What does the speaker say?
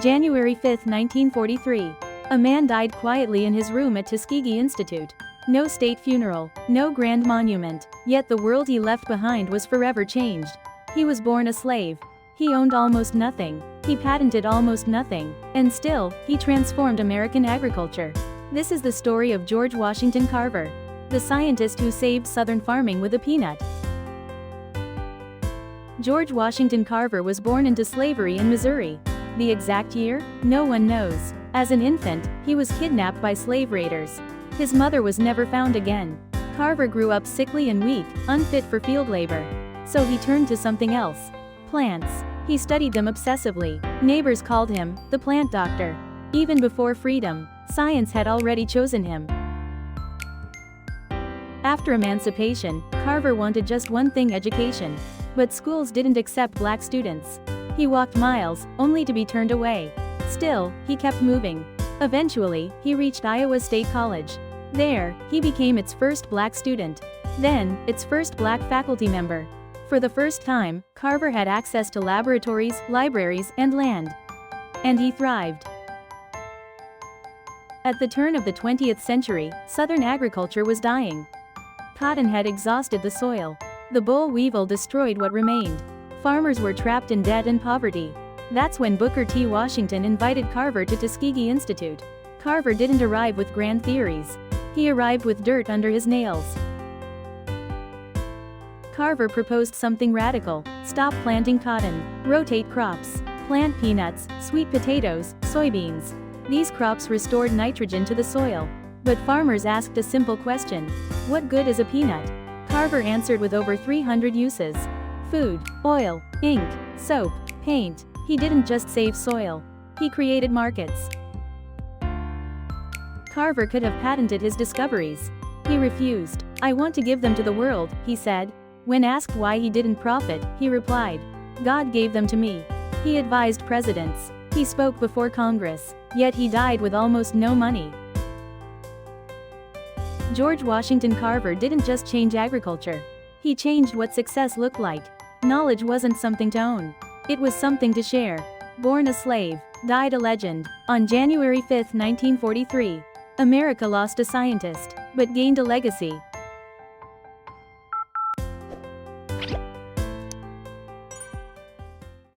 January 5, 1943. A man died quietly in his room at Tuskegee Institute. No state funeral, no grand monument, yet the world he left behind was forever changed. He was born a slave. He owned almost nothing. He patented almost nothing. And still, he transformed American agriculture. This is the story of George Washington Carver, the scientist who saved Southern farming with a peanut. George Washington Carver was born into slavery in Missouri. The exact year? No one knows. As an infant, he was kidnapped by slave raiders. His mother was never found again. Carver grew up sickly and weak, unfit for field labor. So he turned to something else. Plants. He studied them obsessively. Neighbors called him the plant doctor. Even before freedom, science had already chosen him. After emancipation, Carver wanted just one thing: education. But schools didn't accept black students. He walked miles, only to be turned away. Still, he kept moving. Eventually, he reached Iowa State College. There, he became its first black student. Then, its first black faculty member. For the first time, Carver had access to laboratories, libraries, and land. And he thrived. At the turn of the 20th century, Southern agriculture was dying. Cotton had exhausted the soil. The boll weevil destroyed what remained. Farmers were trapped in debt and poverty. That's when Booker T. Washington invited Carver to Tuskegee Institute. Carver didn't arrive with grand theories. He arrived with dirt under his nails. Carver proposed something radical: stop planting cotton, rotate crops, plant peanuts, sweet potatoes, soybeans. These crops restored nitrogen to the soil. But farmers asked a simple question: what good is a peanut? Carver answered with over 300 uses: food, oil, ink, soap, paint. He didn't just save soil. He created markets. Carver could have patented his discoveries. He refused. "I want to give them to the world," he said. When asked why he didn't profit, he replied, "God gave them to me." He advised presidents. He spoke before Congress. Yet he died with almost no money. George Washington Carver didn't just change agriculture. He changed what success looked like. Knowledge wasn't something to own. It was something to share. Born a slave, died a legend. On January 5, 1943, America lost a scientist, but gained a legacy.